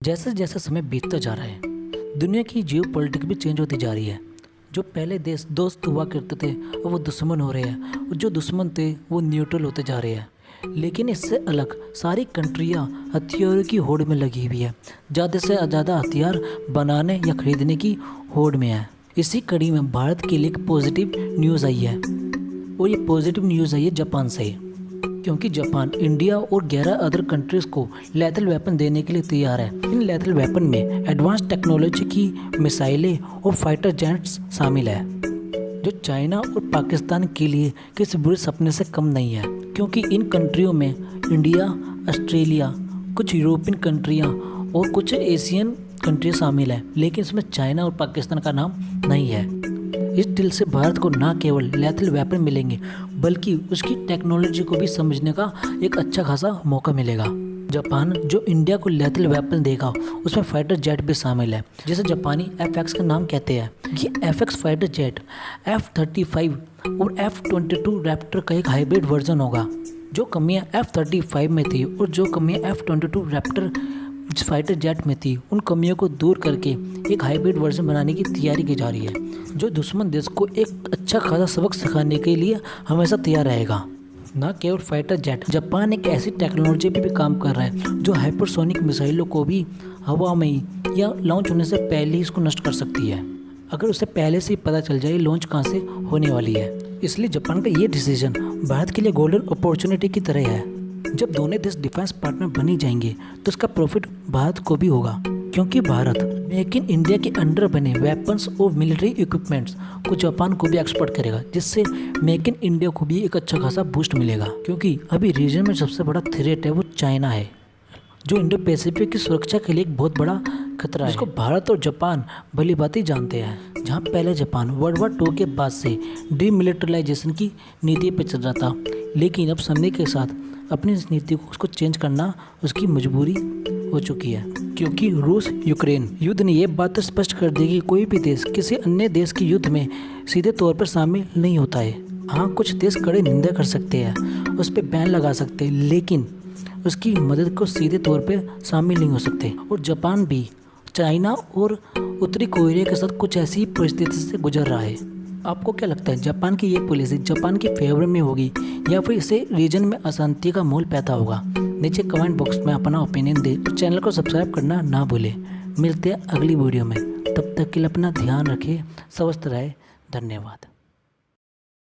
जैसे जैसे समय बीतता जा रहा है, दुनिया की जियो पॉलिटिक्स भी चेंज होती जा रही है। जो पहले देश दोस्त हुआ करते थे अब वो दुश्मन हो रहे हैं, और जो दुश्मन थे वो न्यूट्रल होते जा रहे हैं। लेकिन इससे अलग सारी कंट्रियां हथियारों की होड़ में लगी हुई है, ज़्यादा से ज़्यादा हथियार बनाने या खरीदने की होड़ में है। इसी कड़ी में भारत के लिए एक पॉजिटिव न्यूज़ आई है, और ये पॉजिटिव न्यूज़ आई है जापान से, क्योंकि जापान इंडिया और 11 अदर कंट्रीज़ को लैथल वेपन देने के लिए तैयार है। इन लैथल वेपन में एडवांस टेक्नोलॉजी की मिसाइलें और फाइटर जेट्स शामिल है, जो चाइना और पाकिस्तान के लिए किसी बुरे सपने से कम नहीं है। क्योंकि इन कंट्रियों में इंडिया, ऑस्ट्रेलिया, कुछ यूरोपियन कंट्रियाँ और कुछ एशियन कंट्री शामिल है, लेकिन इसमें चाइना और पाकिस्तान का नाम नहीं है। इस डील से भारत को न केवल लैथल वेपन मिलेंगे, बल्कि उसकी टेक्नोलॉजी को भी समझने का एक अच्छा खासा मौका मिलेगा। जापान जो इंडिया को लैथल वेपन देगा उसमें फाइटर जेट भी शामिल है, जिसे जापानी FX का नाम कहते हैं। ये FX फाइटर जेट F-35 और F-22 रैप्टर का एक हाइब्रिड वर्जन होगा। जो कमियां F-35 में थी और जो कमियां F-22 रैप्टर फाइटर जेट में थी, उन कमियों को दूर करके एक हाइब्रिड वर्जन बनाने की तैयारी की जा रही है, जो दुश्मन देश को एक अच्छा खासा सबक सिखाने के लिए हमेशा तैयार रहेगा। न केवल फाइटर जेट, जापान एक ऐसी टेक्नोलॉजी पे भी काम कर रहा है जो हाइपरसोनिक मिसाइलों को भी हवा में ही या लॉन्च होने से पहले ही इसको नष्ट कर सकती है, अगर उसे पहले से ही पता चल जाए लॉन्च कहाँ से होने वाली है। इसलिए जापान का ये डिसीजन भारत के लिए गोल्डन अपॉर्चुनिटी की तरह है। जब दोनों देश डिफेंस पार्टनर बनी जाएंगे तो इसका प्रॉफिट भारत को भी होगा, क्योंकि भारत मेक इन इंडिया के अंडर बने वेपन्स और मिलिट्री इक्विपमेंट्स को जापान को भी एक्सपोर्ट करेगा, जिससे मेक इन इंडिया को भी एक अच्छा खासा बूस्ट मिलेगा। क्योंकि अभी रीजन में सबसे बड़ा थ्रेट है वो चाइना है, जो इंडो पैसिफिक की सुरक्षा के लिए एक बहुत बड़ा खतरा है, जिसको भारत और जापान भली भांति जानते हैं। जहाँ पहले जापान वर्ल्ड वॉर 2 के बाद से डीमिलिटराइजेशन की नीति पर चल रहा था, लेकिन अब समय के साथ अपनी इस नीति को उसको चेंज करना उसकी मजबूरी हो चुकी है, क्योंकि रूस यूक्रेन युद्ध ने यह बात स्पष्ट कर दी कि कोई भी देश किसी अन्य देश के युद्ध में सीधे तौर पर शामिल नहीं होता है। हाँ, कुछ देश कड़े निंदा कर सकते हैं, उस पर बैन लगा सकते हैं, लेकिन उसकी मदद को सीधे तौर पर शामिल नहीं हो सकते। और जापान भी चाइना और उत्तरी कोरिया के साथ कुछ ऐसी परिस्थिति से गुजर रहा है। आपको क्या लगता है, जापान की ये पॉलिसी जापान के फेवर में होगी या फिर इसे रीजन में अशांति का माहौल पैदा होगा? नीचे कमेंट बॉक्स में अपना ओपिनियन दे और चैनल को सब्सक्राइब करना ना भूलें। मिलते हैं अगली वीडियो में, तब तक के लिए अपना ध्यान रखें, स्वस्थ रहे। धन्यवाद।